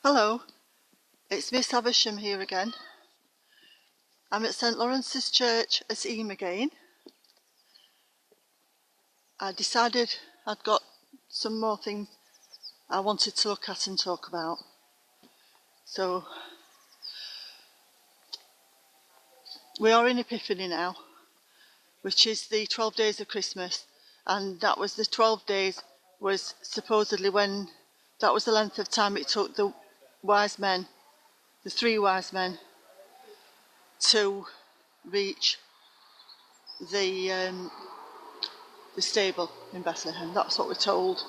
Hello, it's Miss Havisham here again. I'm at St Lawrence's Church at Eyam again. I decided I'd got some more things I wanted to look at and talk about. So, we are in Epiphany now, which is the 12 days of Christmas, and that was the 12 days was supposedly when, that was the length of time it took the wise men, the three wise men, to reach the stable in Bethlehem. That's what we're told.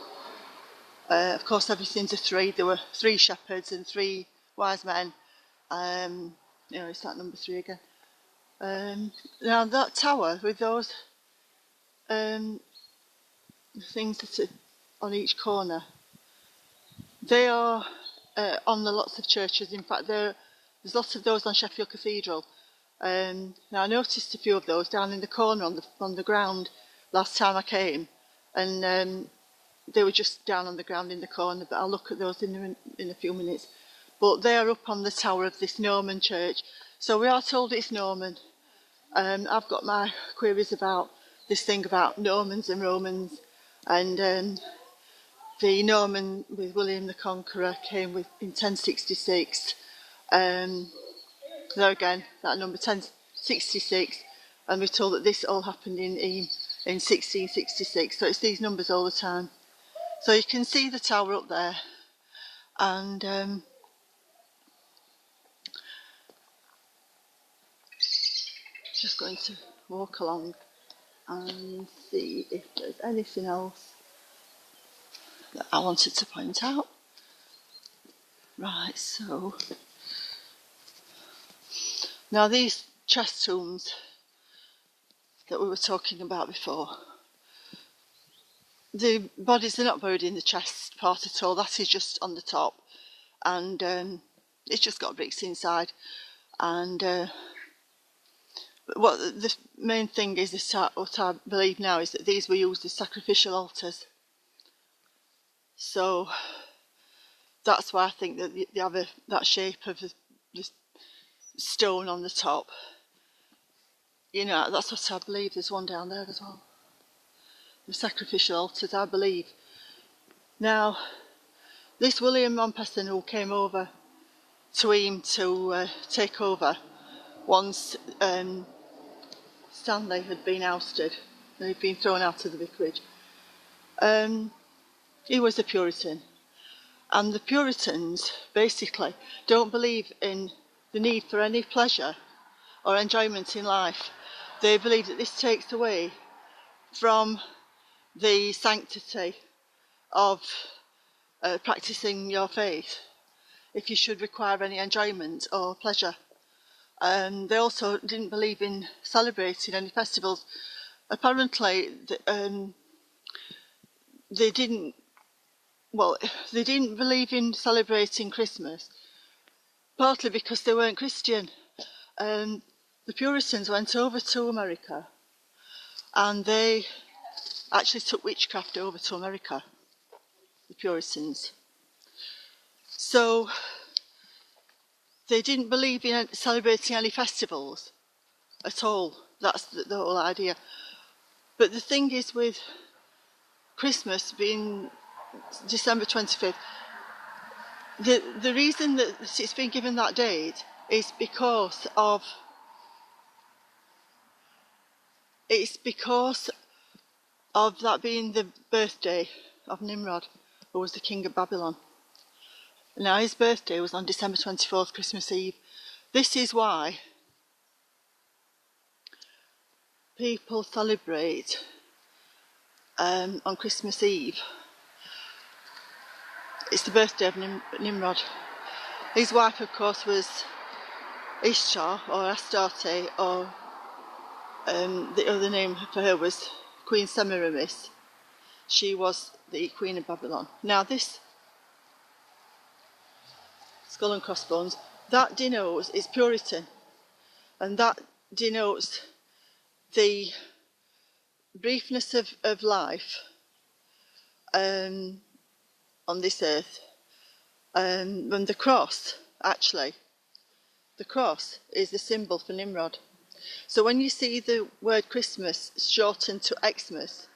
Of course, everything's a three. There were three shepherds and three wise men. It's that number three again. Now that tower with those things that are on each corner, they are on the lots of churches. In fact, there's lots of those on Sheffield Cathedral. Now I noticed a few of those down in the corner on the ground last time I came, and they were just down on the ground in the corner, but I'll look at those in a few minutes. But they are up on the tower of this Norman church. So we are told it's Norman. I've got my queries about this thing about Normans and Romans, and the Norman with William the Conqueror came in 1066. There again, that number 1066, and we're told that this all happened in 1666. So it's these numbers all the time. So you can see the tower up there, and just going to walk along and see if there's anything else that I wanted to point out. Right, so now these chest tombs that we were talking about before, the bodies are not buried in the chest part at all. That is just on the top, and it's just got bricks inside. And what the main thing is, what I believe now, is that these were used as sacrificial altars. So that's why I think that they have that shape of the stone on the top. You know, that's what I believe. There's one down there as well. The sacrificial altars, I believe. Now, this William Mompesson, who came over to Eyam to take over once Stanley had been ousted and he'd been thrown out of the vicarage, he was a Puritan. And the Puritans basically don't believe in the need for any pleasure or enjoyment in life. They believe that this takes away from the sanctity of practicing your faith, if you should require any enjoyment or pleasure. They also didn't believe in celebrating any festivals. Apparently, they didn't believe in celebrating Christmas, partly because they weren't Christian. The Puritans went over to America, and they actually took witchcraft over to America, the Puritans. So they didn't believe in celebrating any festivals at all. That's the whole idea. But the thing is, with Christmas being December 25th, the reason that it's been given that date is because of that being the birthday of Nimrod, who was the king of Babylon. Now, his birthday was on December 24th, Christmas Eve. This is why people celebrate on Christmas Eve. It's the birthday of Nimrod. His wife, of course, was Ishtar or Astarte, or the other name for her was Queen Semiramis. She was the Queen of Babylon. Now, this skull and crossbones, that denotes, is Puritan, and that denotes the briefness of life on this earth, And the cross, actually, the cross is the symbol for Nimrod. So when you see the word Christmas shortened to Xmas,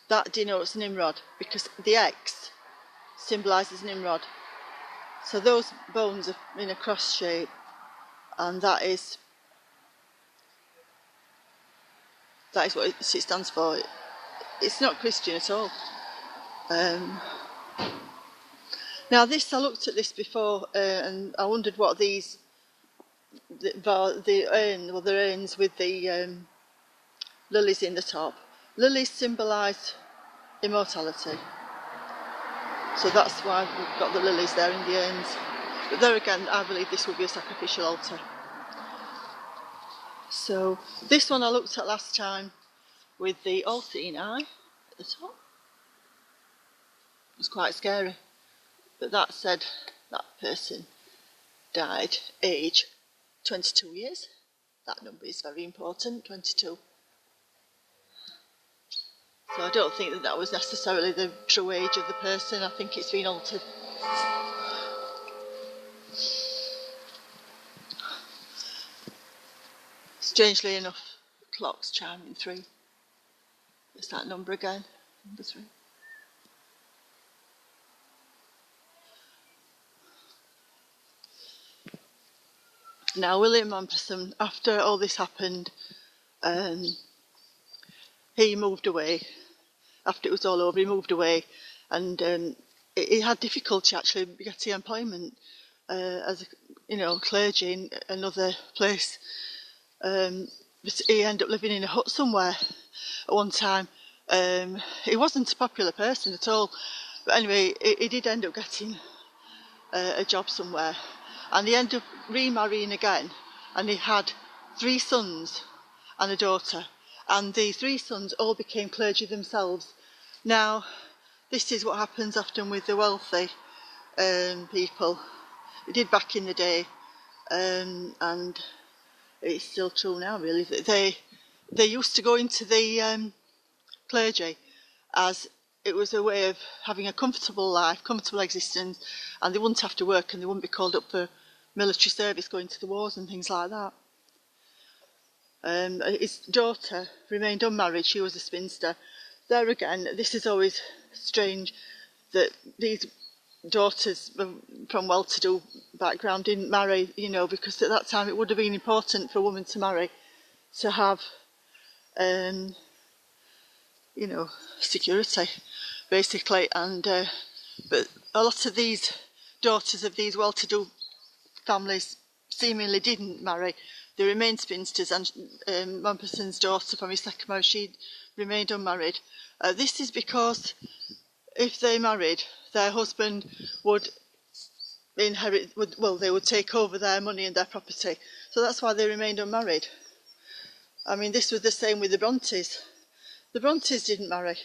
that denotes Nimrod, because the X symbolises Nimrod. So those bones are in a cross shape, and that is what it stands for. It's not Christian at all. Now this, I looked at this before, and I wondered what these, the urns with the lilies in the top. Lilies symbolise immortality. So that's why we've got the lilies there in the urns. But there again, I believe this will be a sacrificial altar. So this one I looked at last time with the all-seeing eye at the top. It was quite scary. But that said that person died age 22 years. That number is very important, 22. So I don't think that was necessarily the true age of the person. I think it's been altered. Strangely enough, clocks chiming 3. It's that number again, number 3. Now, William Mompesson, after all this happened, he moved away. After it was all over, he moved away, and he had difficulty actually getting employment as clergy in another place. But he ended up living in a hut somewhere at one time. He wasn't a popular person at all, but anyway, he did end up getting a job somewhere, and he ended up remarrying again, and he had 3 sons and a daughter, and the 3 sons all became clergy themselves. Now, this is what happens often with the wealthy people. It did back in the day, and it's still true now, really. They used to go into the clergy as it was a way of having a comfortable life, comfortable existence, and they wouldn't have to work, and they wouldn't be called up for military service, going to the wars and things like that. His daughter remained unmarried. She was a spinster. There again, this is always strange that these daughters from well-to-do background didn't marry, because at that time it would have been important for a woman to marry, to have, security, basically. And but a lot of these daughters of these well-to-do families seemingly didn't marry. They remained spinsters, and Mompesson's daughter from his second marriage, she remained unmarried. This is because if they married, their husband would inherit, they would take over their money and their property. So that's why they remained unmarried. I mean, this was the same with the Brontes. The Brontes didn't marry.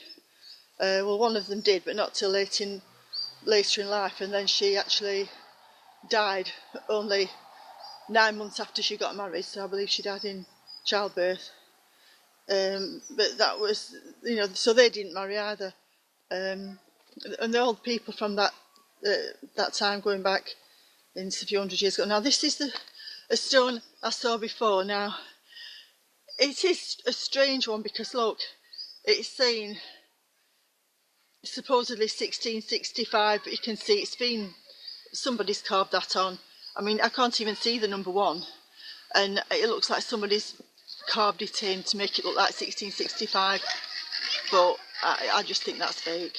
One of them did, but not till later in life, and then she actually died only 9 months after she got married, so I believe she died in childbirth. But that was, so they didn't marry either. And the old people from that time, going back into a few hundred years ago. Now, this is a stone I saw before. Now, it is a strange one because, look, it's saying supposedly 1665, but you can see somebody's carved that on. I mean, I can't even see the number 1, and it looks like somebody's carved it in to make it look like 1665, but I just think that's fake.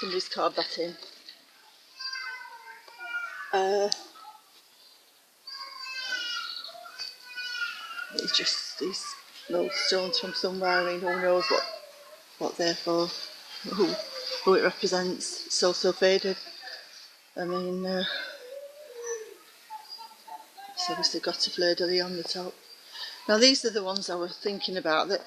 Somebody's carved that in. It's just these little stones from somewhere. I mean, who knows what they're for, who it represents. It's so faded. I mean, it's obviously got a fleur-de-lis on the top. Now, these are the ones I was thinking about. That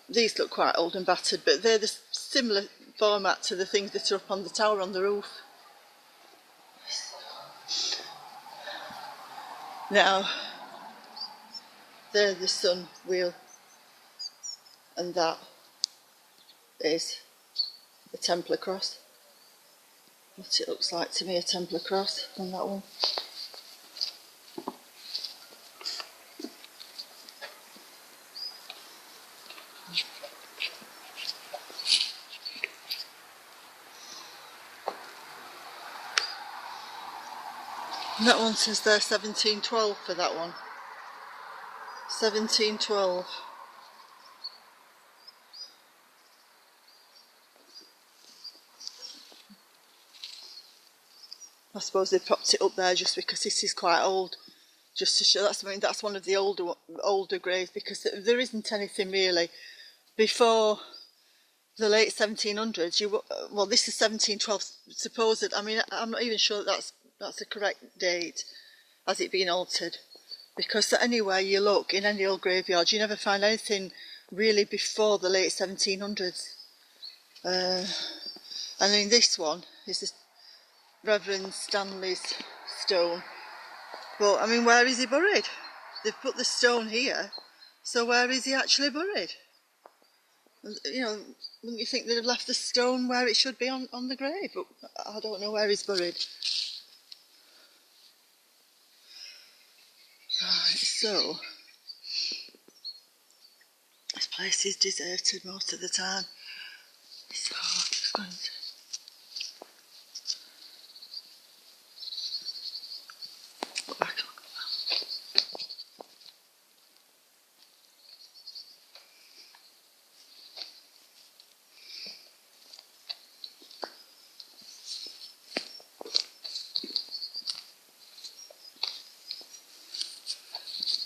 these look quite old and battered, but they're the similar format to the things that are up on the tower on the roof. Now, they're the sun wheel, and that is the Templar cross. what it looks like to me, a Templar cross on that one. And that one says there 1712 for that one. 1712. I suppose they propped it up there just because this is quite old, just to show. That's one of the older graves, because there isn't anything really before the late 1700s. Well, this is 1712 supposed. I mean, I'm not even sure that's a correct date, has it been altered? Because anywhere you look in any old graveyard, you never find anything really before the late 1700s. And in this one is this Reverend Stanley's stone. But I mean, where is he buried? They've put the stone here, so where is he actually buried? You know, wouldn't you think they'd have left the stone where it should be on the grave? But I don't know where he's buried. Right, so this place is deserted most of the time. So I'm just going to... Look back.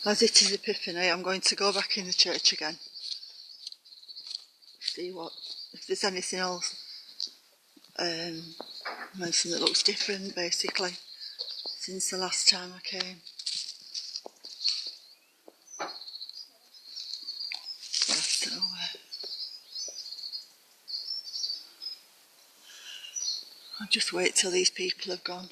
As it is Epiphany, I'm going to go back in the church again. See if there's anything else, anything that looks different, basically, since the last time I came. Yeah, so, I'll just wait till these people have gone.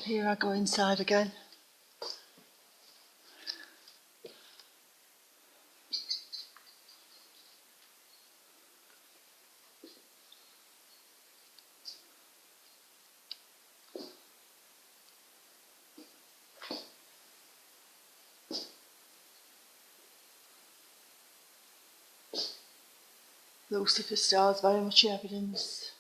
Here I go inside again. Lucifer stars very much in evidence.